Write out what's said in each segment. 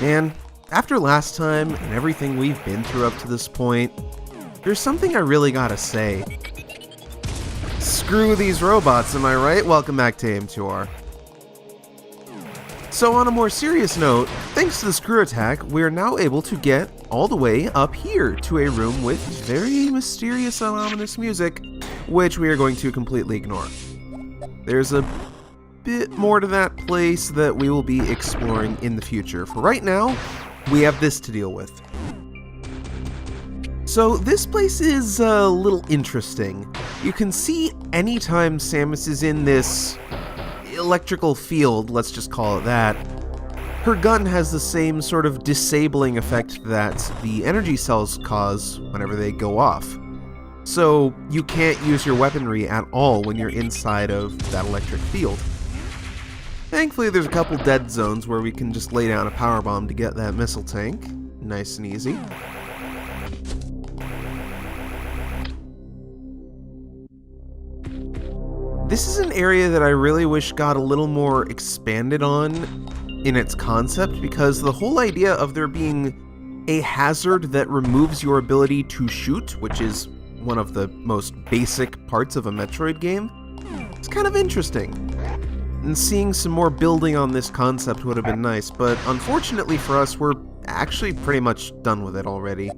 Man, after last time and everything we've been through up to this point, there's something I really gotta say. Screw these robots, am I right? Welcome back to AM2R. So on a more serious note, thanks to the screw attack, we are now able to get all the way up here to a room with very mysterious and ominous music, which we are going to completely ignore. There's a bit more to that place that we will be exploring in the future. For right now, we have this to deal with. So this place is a little interesting. You can see anytime Samus is in this electrical field, let's just call it that, her gun has the same sort of disabling effect that the energy cells cause whenever they go off. So you can't use your weaponry at all when you're inside of that electric field. Thankfully, there's a couple dead zones where we can just lay down a power bomb to get that missile tank. Nice and easy. This is an area that I really wish got a little more expanded on in its concept, because the whole idea of there being a hazard that removes your ability to shoot, which is one of the most basic parts of a Metroid game, is kind of interesting. And seeing some more building on this concept would have been nice, but unfortunately for us, we're actually pretty much done with it already.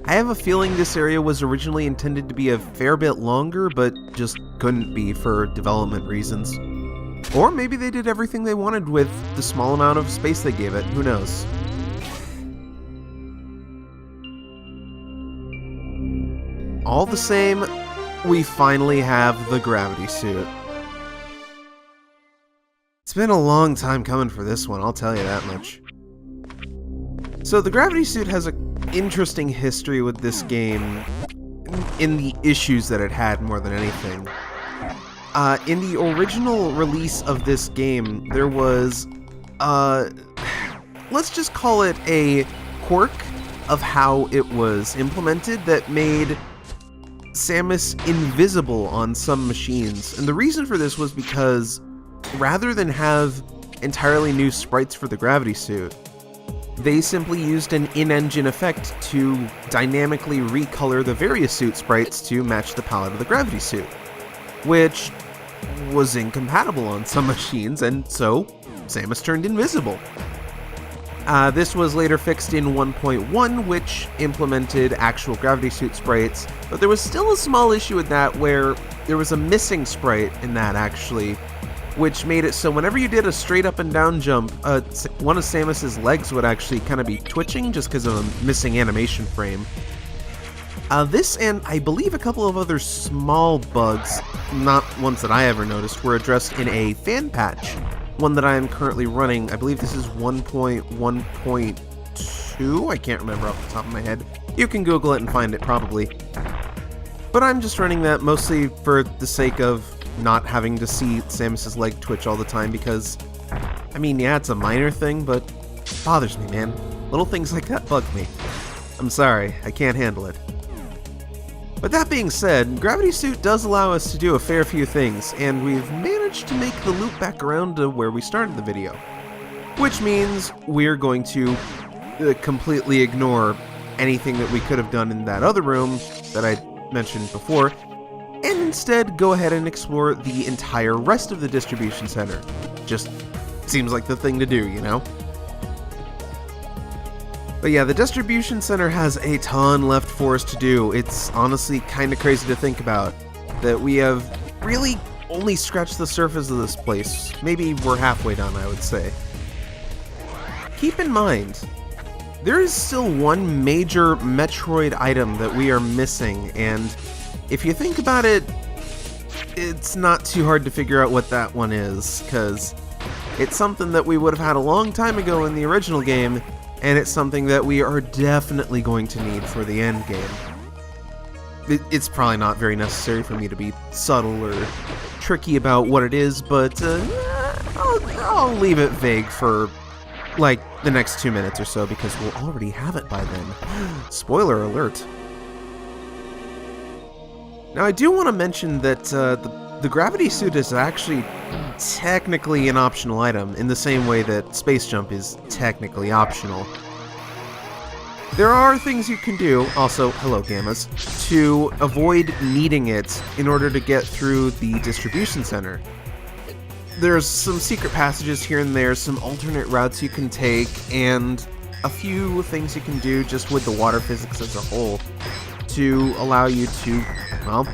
I have a feeling this area was originally intended to be a fair bit longer, but just couldn't be for development reasons. Or maybe they did everything they wanted with the small amount of space they gave it, who knows. All the same, we finally have the gravity suit. It's been a long time coming for this one, I'll tell you that much. So the gravity suit has an interesting history with this game in the issues that it had more than anything. In the original release of this game, there was, let's just call it a quirk of how it was implemented that made Samus invisible on some machines. And the reason for this was because rather than have entirely new sprites for the gravity suit, they simply used an in-engine effect to dynamically recolor the various suit sprites to match the palette of the gravity suit, which was incompatible on some machines, and so Samus turned invisible. This was later fixed in 1.1, which implemented actual gravity suit sprites, but there was still a small issue with that where there was a missing sprite in that, actually, which made it so whenever you did a straight up and down jump, one of Samus's legs would actually kind of be twitching just because of a missing animation frame. This and I believe a couple of other small bugs, not ones that I ever noticed, were addressed in a fan patch, one that I am currently running. I believe this is 1.1.2, I can't remember off the top of my head. You can Google it and find it probably. But I'm just running that mostly for the sake of not having to see Samus's leg twitch all the time, because, I mean, yeah, it's a minor thing, but it bothers me, man. Little things like that bug me. I'm sorry, I can't handle it. But that being said, Gravity Suit does allow us to do a fair few things, and we've managed to make the loop back around to where we started the video. Which means we're going to completely ignore anything that we could have done in that other room that I mentioned before, and instead go ahead and explore the entire rest of the distribution center. Just seems like the thing to do, you know? But yeah, the distribution center has a ton left for us to do. It's honestly kind of crazy to think about, that we have really only scratched the surface of this place. Maybe we're halfway done, I would say. Keep in mind, there is still one major Metroid item that we are missing, and if you think about it, it's not too hard to figure out what that one is, because it's something that we would have had a long time ago in the original game, and it's something that we are definitely going to need for the end game. It's probably not very necessary for me to be subtle or tricky about what it is, but I'll leave it vague for, like, the next 2 minutes or so, because we'll already have it by then. Spoiler alert. Now, I do want to mention that the the gravity suit is actually technically an optional item, in the same way that space jump is technically optional. There are things you can do, also, hello gammas, to avoid needing it in order to get through the distribution center. There's some secret passages here and there, some alternate routes you can take, and a few things you can do just with the water physics as a whole to allow you to, well,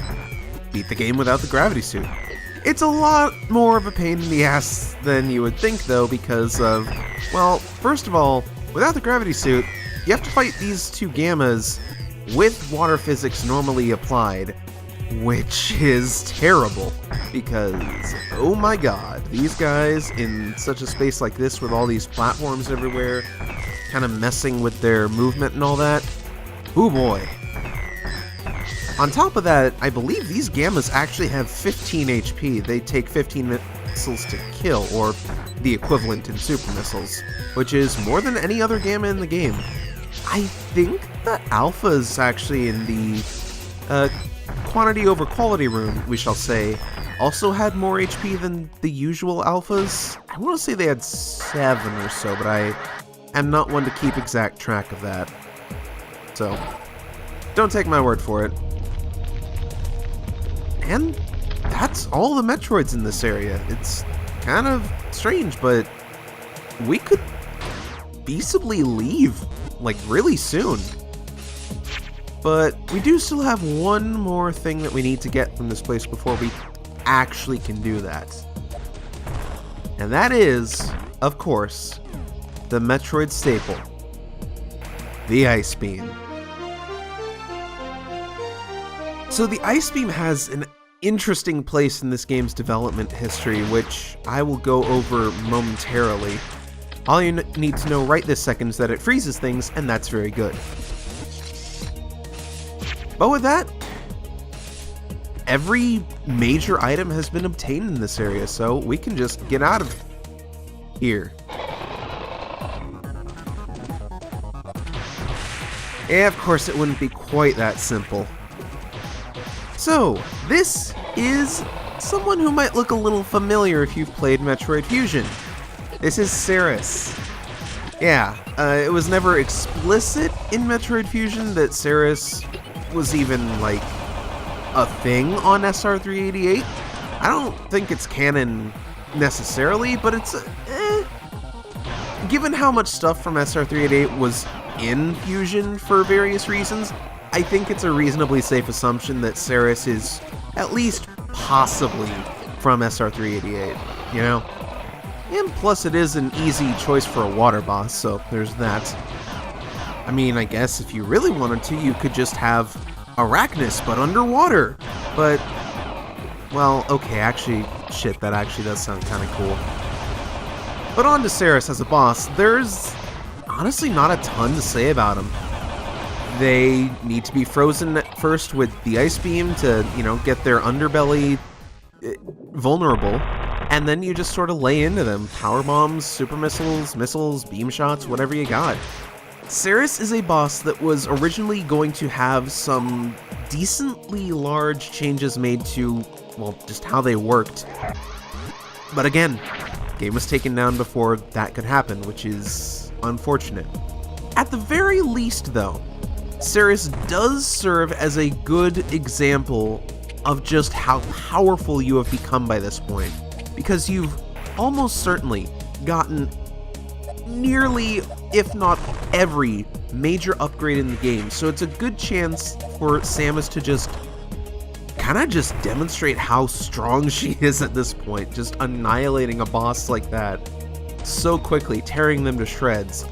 beat the game without the gravity suit. It's a lot more of a pain in the ass than you would think, though, because of, well, first of all, without the gravity suit, you have to fight these two gammas with water physics normally applied, which is terrible, because, oh my god, these guys in such a space like this with all these platforms everywhere, kind of messing with their movement and all that, oh boy. On top of that, I believe these gammas actually have 15 HP. They take 15 missiles to kill, or the equivalent in super missiles, which is more than any other gamma in the game. I think the alphas actually in the quantity over quality rune, we shall say, also had more HP than the usual alphas. I want to say they had 7 or so, but I am not one to keep exact track of that. So, don't take my word for it. And that's all the Metroids in this area. It's kind of strange, but we could feasibly leave, like, really soon. But we do still have one more thing that we need to get from this place before we actually can do that. And that is, of course, the Metroid staple, the Ice Beam. So the Ice Beam has an interesting place in this game's development history, which I will go over momentarily. All you need to know right this second is that it freezes things, and that's very good. But with that, every major item has been obtained in this area, so we can just get out of here. Yeah, of course it wouldn't be quite that simple. So, this is someone who might look a little familiar if you've played Metroid Fusion. This is Serris. Yeah, it was never explicit in Metroid Fusion that Serris was even, like, a thing on SR388. I don't think it's canon necessarily, but it's, given how much stuff from SR388 was in Fusion for various reasons, I think it's a reasonably safe assumption that Serris is at least possibly from SR388, you know? And plus it is an easy choice for a water boss, so there's that. I mean, I guess if you really wanted to, you could just have Arachnus, but underwater. But, well, okay, actually, shit, that actually does sound kind of cool. But on to Serris as a boss, there's honestly not a ton to say about him. They need to be frozen first with the Ice Beam to, you know, get their underbelly vulnerable, and then you just sort of lay into them. Power bombs, super missiles, beam shots, whatever you got. Serris is a boss that was originally going to have some decently large changes made to, well, just how they worked. But again, the game was taken down before that could happen, which is unfortunate. At the very least, though, Serris does serve as a good example of just how powerful you have become by this point, because you've almost certainly gotten nearly, if not every, major upgrade in the game, so it's a good chance for Samus to just kind of just demonstrate how strong she is at this point, just annihilating a boss like that so quickly, tearing them to shreds.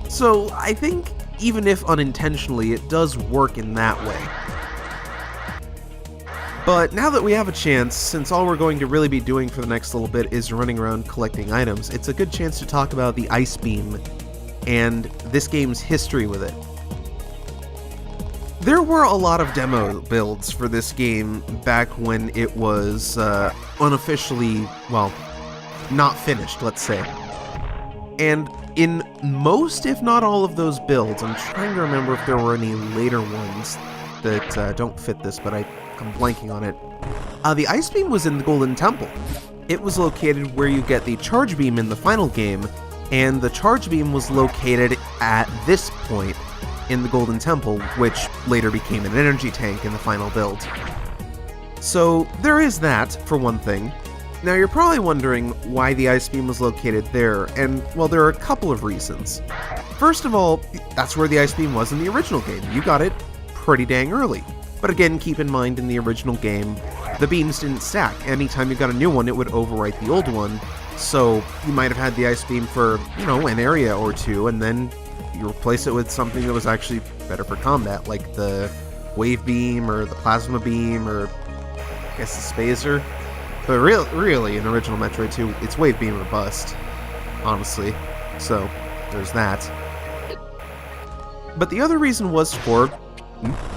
So I think, even if unintentionally, it does work in that way. But now that we have a chance, since all we're going to really be doing for the next little bit is running around collecting items, it's a good chance to talk about the Ice Beam and this game's history with it. There were a lot of demo builds for this game back when it was unofficially, well, not finished, let's say. And in most, if not all of those builds, I'm trying to remember if there were any later ones that don't fit this, but I'm blanking on it. The Ice Beam was in the Golden Temple. It was located where you get the Charge Beam in the final game, and the Charge Beam was located at this point in the Golden Temple, which later became an energy tank in the final build. So there is that, for one thing. Now you're probably wondering why the Ice Beam was located there, and well, there are a couple of reasons. First of all, that's where the Ice Beam was in the original game. You got it pretty dang early. But again, keep in mind, in the original game, the beams didn't stack. Anytime you got a new one, it would overwrite the old one. So you might have had the Ice Beam for, an area or two, and then you replace it with something that was actually better for combat, like the Wave Beam or the Plasma Beam or I guess the Spacer. But really, in original Metroid 2, it's Wave Beam or bust, honestly. So there's that. But the other reason was for,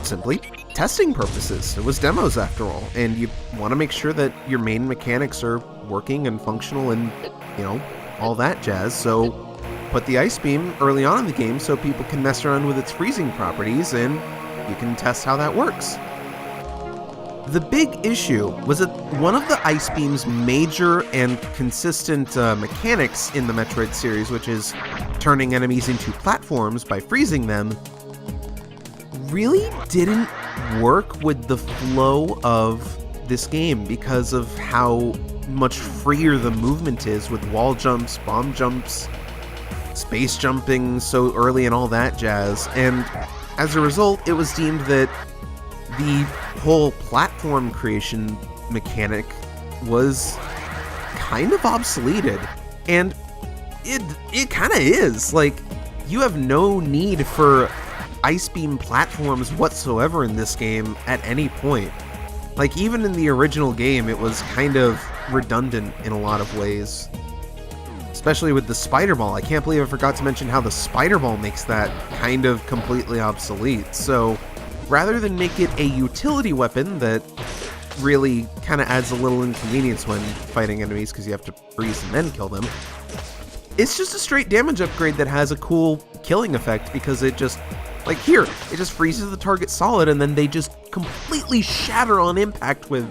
simply, testing purposes. It was demos after all, and you want to make sure that your main mechanics are working and functional and, all that jazz, so put the Ice Beam early on in the game so people can mess around with its freezing properties and you can test how that works. The big issue was that one of the Ice Beam's major and consistent mechanics in the Metroid series, which is turning enemies into platforms by freezing them, really didn't work with the flow of this game because of how much freer the movement is with wall jumps, bomb jumps, space jumping so early and all that jazz. And as a result, it was deemed that the whole platform creation mechanic was kind of obsoleted. And it kind of is. Like, you have no need for Ice Beam platforms whatsoever in this game at any point. Like, even in the original game, it was kind of redundant in a lot of ways. Especially with the Spider Ball. I can't believe I forgot to mention how the Spider Ball makes that kind of completely obsolete. So, rather than make it a utility weapon that really kind of adds a little inconvenience when fighting enemies because you have to freeze and then kill them, it's just a straight damage upgrade that has a cool killing effect because it just, like here, it just freezes the target solid and then they just completely shatter on impact with,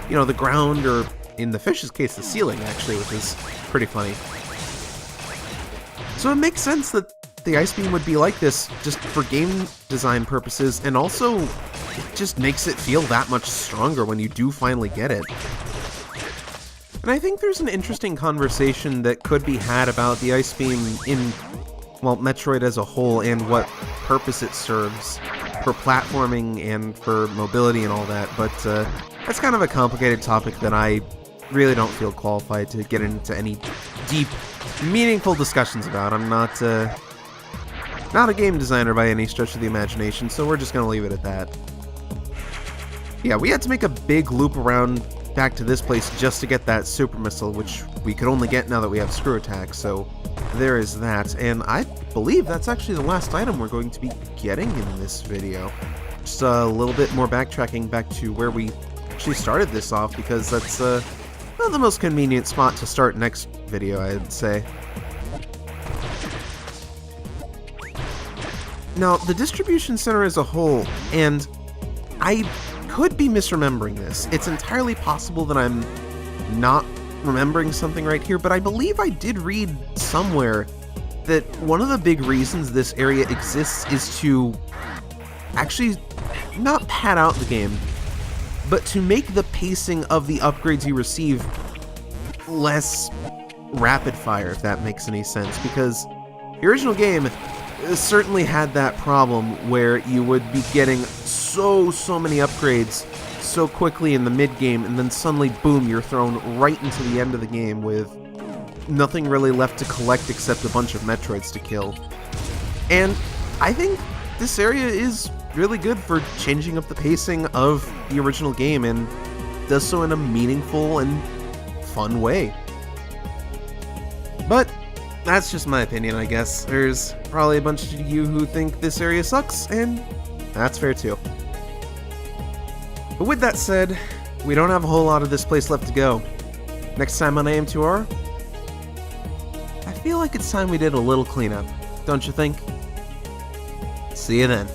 the ground, or in the fish's case, the ceiling actually, which is pretty funny. So it makes sense that the Ice Beam would be like this just for game design purposes, and also it just makes it feel that much stronger when you do finally get it. And I think there's an interesting conversation that could be had about the Ice Beam in, Metroid as a whole and what purpose it serves for platforming and for mobility and all that, but that's kind of a complicated topic that I really don't feel qualified to get into any deep, meaningful discussions about. I'm not a game designer by any stretch of the imagination, so we're just going to leave it at that. Yeah, we had to make a big loop around back to this place just to get that super missile, which we could only get now that we have screw attack, so there is that. And I believe that's actually the last item we're going to be getting in this video. Just a little bit more backtracking back to where we actually started this off, because that's not the most convenient spot to start next video, I'd say. Now, the distribution center as a whole, and I could be misremembering this. It's entirely possible that I'm not remembering something right here, but I believe I did read somewhere that one of the big reasons this area exists is to actually not pad out the game, but to make the pacing of the upgrades you receive less rapid fire, if that makes any sense, because the original game certainly had that problem where you would be getting so many upgrades so quickly in the mid-game, and then suddenly, boom, you're thrown right into the end of the game with nothing really left to collect except a bunch of Metroids to kill. And I think this area is really good for changing up the pacing of the original game, and does so in a meaningful and fun way. But that's just my opinion, I guess. There's probably a bunch of you who think this area sucks, and that's fair too. But with that said, we don't have a whole lot of this place left to go. Next time on AM2R, I feel like it's time we did a little cleanup, don't you think? See you then.